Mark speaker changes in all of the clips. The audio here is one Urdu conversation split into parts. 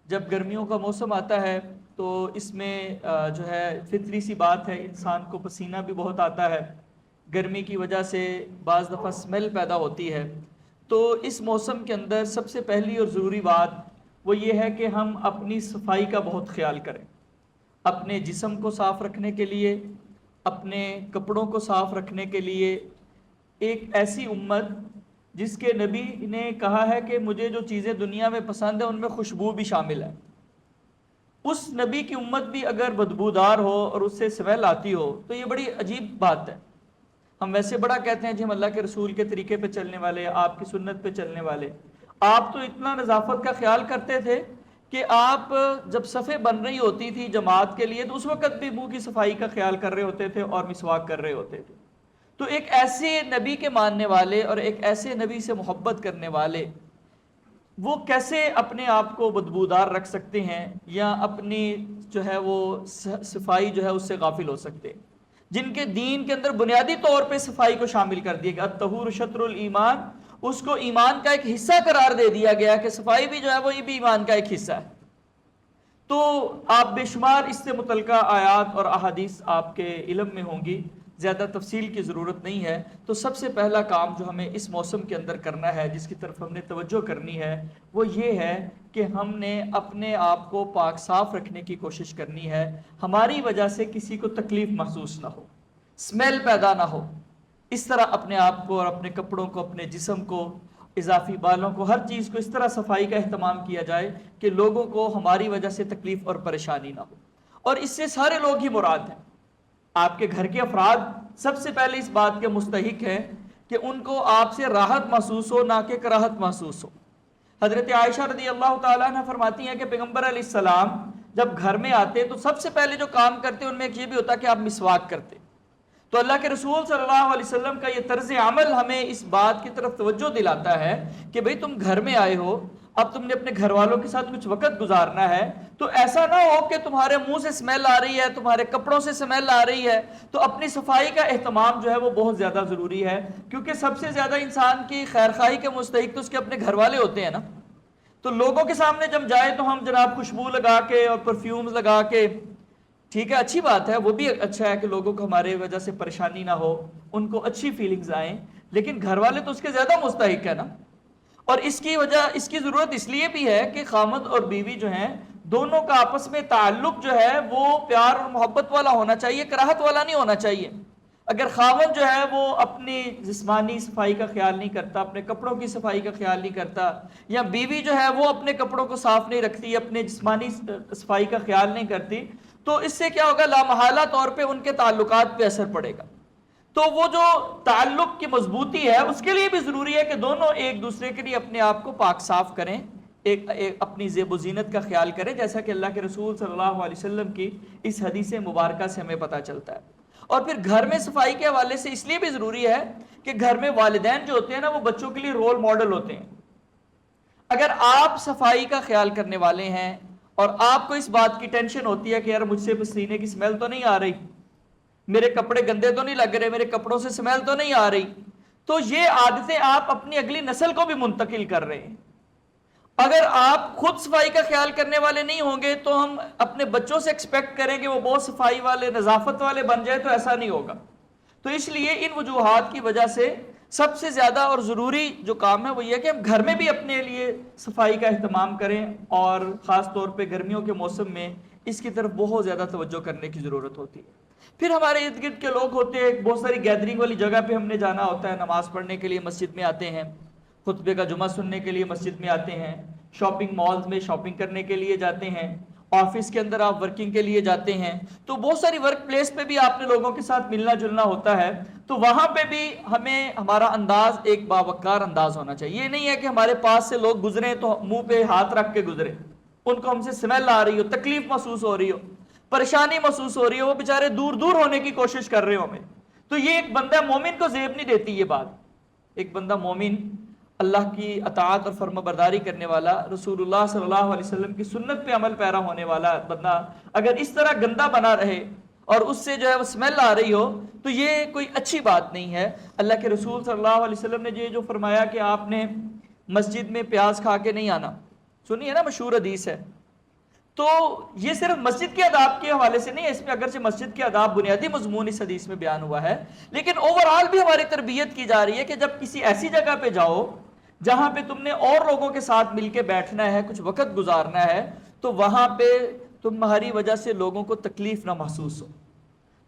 Speaker 1: جب گرمیوں کا موسم آتا ہے تو اس میں جو ہے فطری سی بات ہے، انسان کو پسینہ بھی بہت آتا ہے، گرمی کی وجہ سے بعض دفعہ اسمیل پیدا ہوتی ہے۔ تو اس موسم کے اندر سب سے پہلی اور ضروری بات وہ یہ ہے کہ ہم اپنی صفائی کا بہت خیال کریں، اپنے جسم کو صاف رکھنے کے لیے، اپنے کپڑوں کو صاف رکھنے کے لیے۔ ایک ایسی امت جس کے نبی نے کہا ہے کہ مجھے جو چیزیں دنیا میں پسند ہیں ان میں خوشبو بھی شامل ہے، اس نبی کی امت بھی اگر بدبودار ہو اور اس سے اسمیل آتی ہو تو یہ بڑی عجیب بات ہے۔ ہم ویسے بڑا کہتے ہیں جی ہم اللہ کے رسول کے طریقے پہ چلنے والے، آپ کی سنت پہ چلنے والے۔ آپ تو اتنا نظافت کا خیال کرتے تھے کہ آپ جب صفیں بن رہی ہوتی تھی جماعت کے لیے تو اس وقت بھی منہ کی صفائی کا خیال کر رہے ہوتے تھے اور مسواک کر رہے ہوتے تھے۔ تو ایک ایسے نبی کے ماننے والے اور ایک ایسے نبی سے محبت کرنے والے وہ کیسے اپنے آپ کو بدبودار رکھ سکتے ہیں یا اپنی جو ہے وہ صفائی جو ہے اس سے غافل ہو سکتے ہیں، جن کے دین کے اندر بنیادی طور پہ صفائی کو شامل کر دیا گیا، الطہور شطر الایمان، اس کو ایمان کا ایک حصہ قرار دے دیا گیا کہ صفائی بھی جو ہے وہ بھی ایمان کا ایک حصہ ہے۔ تو آپ بے شمار اس سے متعلقہ آیات اور احادیث آپ کے علم میں ہوں گی، زیادہ تفصیل کی ضرورت نہیں ہے۔ تو سب سے پہلا کام جو ہمیں اس موسم کے اندر کرنا ہے، جس کی طرف ہم نے توجہ کرنی ہے، وہ یہ ہے کہ ہم نے اپنے آپ کو پاک صاف رکھنے کی کوشش کرنی ہے، ہماری وجہ سے کسی کو تکلیف محسوس نہ ہو، اسمیل پیدا نہ ہو۔ اس طرح اپنے آپ کو اور اپنے کپڑوں کو، اپنے جسم کو، اضافی بالوں کو، ہر چیز کو اس طرح صفائی کا اہتمام کیا جائے کہ لوگوں کو ہماری وجہ سے تکلیف اور پریشانی نہ ہو۔ اور اس سے سارے لوگ ہی مراد ہیں، آپ کے گھر کے افراد سب سے پہلے اس بات کے مستحق ہیں کہ ان کو آپ سے راحت محسوس ہو، نہ کہ کراہت محسوس ہو۔ حضرت عائشہ رضی اللہ تعالیٰ عنہ فرماتی ہیں کہ پیغمبر علیہ السلام جب گھر میں آتے تو سب سے پہلے جو کام کرتے ان میں ایک یہ بھی ہوتا کہ آپ مسواک کرتے۔ تو اللہ کے رسول صلی اللہ علیہ وسلم کا یہ طرز عمل ہمیں اس بات کی طرف توجہ دلاتا ہے کہ بھئی تم گھر میں آئے ہو، اب تم نے اپنے گھر والوں کے ساتھ کچھ وقت گزارنا ہے، تو ایسا نہ ہو کہ تمہارے منہ سے اسمیل آ رہی ہے، تمہارے کپڑوں سے اسمیل آ رہی ہے۔ تو اپنی صفائی کا اہتمام جو ہے وہ بہت زیادہ ضروری ہے، کیونکہ سب سے زیادہ انسان کی خیر خواہی کے مستحق تو اس کے اپنے گھر والے ہوتے ہیں نا۔ تو لوگوں کے سامنے جب جائے تو ہم جناب خوشبو لگا کے اور پرفیومز لگا کے، ٹھیک ہے اچھی بات ہے، وہ بھی اچھا ہے کہ لوگوں کو ہمارے وجہ سے پریشانی نہ ہو، ان کو اچھی فیلنگز آئیں، لیکن گھر والے تو اس کے زیادہ مستحق ہے نا۔ اور اس کی وجہ، اس کی ضرورت اس لیے بھی ہے کہ خامد اور بیوی جو ہیں دونوں کا آپس میں تعلق جو ہے وہ پیار اور محبت والا ہونا چاہیے، کراہت والا نہیں ہونا چاہیے۔ اگر خاوند جو ہے وہ اپنی جسمانی صفائی کا خیال نہیں کرتا، اپنے کپڑوں کی صفائی کا خیال نہیں کرتا، یا بیوی جو ہے وہ اپنے کپڑوں کو صاف نہیں رکھتی، اپنے جسمانی صفائی کا خیال نہیں کرتی، تو اس سے کیا ہوگا، لامحالہ طور پہ ان کے تعلقات پہ اثر پڑے گا۔ تو وہ جو تعلق کی مضبوطی ہے اس کے لیے بھی ضروری ہے کہ دونوں ایک دوسرے کے لیے اپنے آپ کو پاک صاف کریں، ایک اپنی زیب و زینت کا خیال کریں، جیسا کہ اللہ کے رسول صلی اللہ علیہ وسلم کی اس حدیث مبارکہ سے ہمیں پتہ چلتا ہے۔ اور پھر گھر میں صفائی کے حوالے سے اس لیے بھی ضروری ہے کہ گھر میں والدین جو ہوتے ہیں نا وہ بچوں کے لیے رول ماڈل ہوتے ہیں۔ اگر آپ صفائی کا خیال کرنے والے ہیں اور آپ کو اس بات کی ٹینشن ہوتی ہے کہ یار مجھ سے پسینے کی سمیل تو نہیں آ رہی، میرے کپڑے گندے تو نہیں لگ رہے، میرے کپڑوں سے سمیل تو نہیں آ رہی، تو یہ عادتیں آپ اپنی اگلی نسل کو بھی منتقل کر رہے ہیں۔ اگر آپ خود صفائی کا خیال کرنے والے نہیں ہوں گے تو ہم اپنے بچوں سے ایکسپیکٹ کریں کہ وہ بہت صفائی والے، نظافت والے بن جائے، تو ایسا نہیں ہوگا۔ تو اس لیے ان وجوہات کی وجہ سے سب سے زیادہ اور ضروری جو کام ہے وہ یہ کہ ہم گھر میں بھی اپنے لیے صفائی کا اہتمام کریں، اور خاص طور پہ گرمیوں کے موسم میں اس کی طرف بہت زیادہ توجہ کرنے کی ضرورت ہوتی ہے۔ پھر ہمارے ارد گرد کے لوگ ہوتے ہیں، بہت ساری گیدرنگ والی جگہ پہ ہم نے جانا ہوتا ہے، نماز پڑھنے کے لیے مسجد میں آتے ہیں، خطبے کا جمعہ سننے کے لیے مسجد میں آتے ہیں، شاپنگ مالز میں شاپنگ کرنے کے لیے جاتے ہیں، آفس کے اندر آپ ورکنگ کے لیے جاتے ہیں، تو بہت ساری ورک پلیس پہ بھی آپ نے لوگوں کے ساتھ ملنا جلنا ہوتا ہے۔ تو وہاں پہ بھی ہمیں ہمارا انداز ایک باوقار انداز ہونا چاہیے۔ یہ نہیں ہے کہ ہمارے پاس سے لوگ گزریں تو منہ پہ ہاتھ رکھ کے گزرے، ان کو ہم سے سمیل آ رہی ہو، تکلیف محسوس ہو رہی ہو، پریشانی محسوس ہو رہی ہو، وہ بیچارے دور دور ہونے کی کوشش کر رہے ہو ہمیں، تو یہ ایک بندہ مومن کو زیب نہیں دیتی یہ بات۔ ایک بندہ مومن، اللہ کی اطاعت اور فرما برداری کرنے والا، رسول اللہ صلی اللہ علیہ وسلم کی سنت پہ عمل پیرا ہونے والا بندہ اگر اس طرح گندا بنا رہے اور اس سے جو ہے وہ اسمیل آ رہی ہو تو یہ کوئی اچھی بات نہیں ہے۔ اللہ کے رسول صلی اللہ علیہ وسلم نے یہ جو فرمایا کہ آپ نے مسجد میں پیاز کھا کے نہیں آنا، سنی ہے نا، مشہور حدیث ہے، تو یہ صرف مسجد کے آداب کے حوالے سے نہیں ہے، اس میں اگرچہ مسجد کے آداب بنیادی مضمون اس حدیث میں بیان ہوا ہے، لیکن اوورآل بھی ہماری تربیت کی جا رہی ہے کہ جب کسی ایسی جگہ پہ جاؤ جہاں پہ تم نے اور لوگوں کے ساتھ مل کے بیٹھنا ہے، کچھ وقت گزارنا ہے، تو وہاں پہ تمہاری وجہ سے لوگوں کو تکلیف نہ محسوس ہو،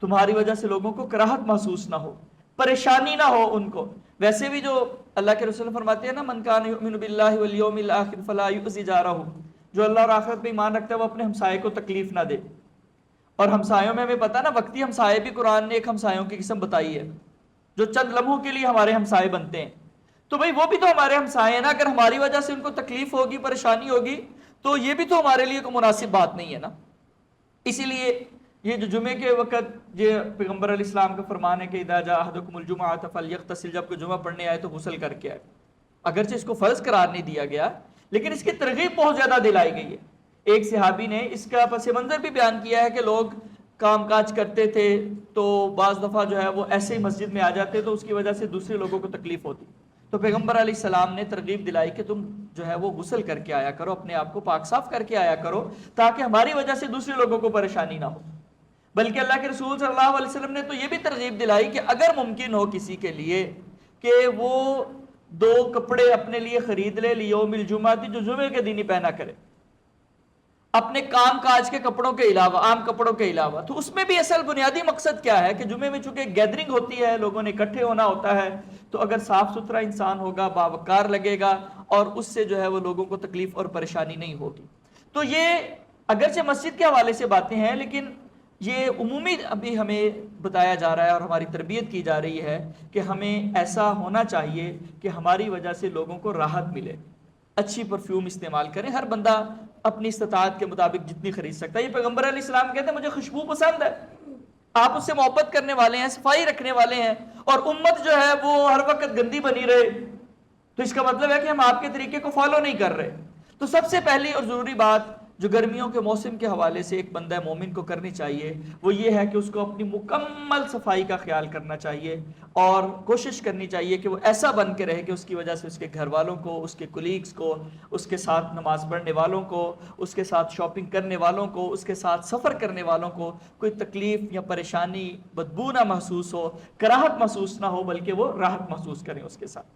Speaker 1: تمہاری وجہ سے لوگوں کو کراہت محسوس نہ ہو، پریشانی نہ ہو ان کو۔ ویسے بھی جو اللہ کے رسول فرماتے ہیں نا، من کان یؤمن باللہ والیوم الآخر فلا یؤذی جارہ، جو اللہ اور آخرت پہ ایمان رکھتا ہے وہ اپنے ہمسائے کو تکلیف نہ دے۔ اور ہمسایوں میں ہمیں پتہ نا، وقتی ہمسائے بھی قرآن نے ایک ہمسایوں کی قسم بتائی ہے جو چند لمحوں کے لیے ہمارے ہمسائے بنتے ہیں، تو بھئی وہ بھی تو ہمارے ہمسائے ہیں نا، اگر ہماری وجہ سے ان کو تکلیف ہوگی، پریشانی ہوگی، تو یہ بھی تو ہمارے لیے کوئی مناسب بات نہیں ہے نا۔ اسی لیے یہ جو جمعے کے وقت یہ پیغمبر علیہ السلام کا فرمان ہے کہ اذا جاء احدکم الجمعۃ فلیغتسل، جب کوئی جمعہ پڑھنے آئے تو غسل کر کے آئے، اگرچہ اس کو فرض قرار نہیں دیا گیا لیکن اس کی ترغیب بہت زیادہ دلائی گئی ہے۔ ایک صحابی نے اس کا پس منظر بھی بیان کیا ہے کہ لوگ کام کاج کرتے تھے تو بعض دفعہ جو ہے وہ ایسے ہی مسجد میں آ جاتے تو اس کی وجہ سے دوسرے لوگوں کو تکلیف ہوتی، تو پیغمبر علیہ السلام نے ترغیب دلائی کہ تم جو ہے وہ غسل کر کے آیا کرو، اپنے آپ کو پاک صاف کر کے آیا کرو، تاکہ ہماری وجہ سے دوسرے لوگوں کو پریشانی نہ ہو۔ بلکہ اللہ کے رسول صلی اللہ علیہ وسلم نے تو یہ بھی ترغیب دلائی کہ اگر ممکن ہو کسی کے لیے کہ وہ 2 کپڑے اپنے لیے خرید لے لیوم الجمعہ، جو جمعے کے دن ہی پہنا کرے، اپنے کام کاج کے کپڑوں کے علاوہ، عام کپڑوں کے علاوہ۔ تو اس میں بھی اصل بنیادی مقصد کیا ہے کہ جمعے میں چونکہ گیدرنگ ہوتی ہے، لوگوں نے اکٹھے ہونا ہوتا ہے، تو اگر صاف ستھرا انسان ہوگا، باوقار لگے گا، اور اس سے جو ہے وہ لوگوں کو تکلیف اور پریشانی نہیں ہوگی۔ تو یہ اگرچہ مسجد کے حوالے سے باتیں ہیں، لیکن یہ عمومی ابھی ہمیں بتایا جا رہا ہے اور ہماری تربیت کی جا رہی ہے کہ ہمیں ایسا ہونا چاہیے کہ ہماری وجہ سے لوگوں کو راحت ملے۔ اچھی پرفیوم استعمال کریں، ہر بندہ اپنی استطاعت کے مطابق جتنی خرید سکتا ہے۔ یہ پیغمبر علیہ السلام کہتے ہیں مجھے خوشبو پسند ہے، آپ اس سے محبت کرنے والے ہیں، صفائی رکھنے والے ہیں، اور امت جو ہے وہ ہر وقت گندی بنی رہے، تو اس کا مطلب ہے کہ ہم آپ کے طریقے کو فالو نہیں کر رہے۔ تو سب سے پہلی اور ضروری بات جو گرمیوں کے موسم کے حوالے سے ایک بندہ مومن کو کرنی چاہیے وہ یہ ہے کہ اس کو اپنی مکمل صفائی کا خیال کرنا چاہیے، اور کوشش کرنی چاہیے کہ وہ ایسا بن کے رہے کہ اس کی وجہ سے اس کے گھر والوں کو، اس کے کولیگز کو، اس کے ساتھ نماز پڑھنے والوں کو، اس کے ساتھ شاپنگ کرنے والوں کو، اس کے ساتھ سفر کرنے والوں کو کوئی تکلیف یا پریشانی، بدبو نہ محسوس ہو، کراہت محسوس نہ ہو، بلکہ وہ راحت محسوس کریں اس کے ساتھ۔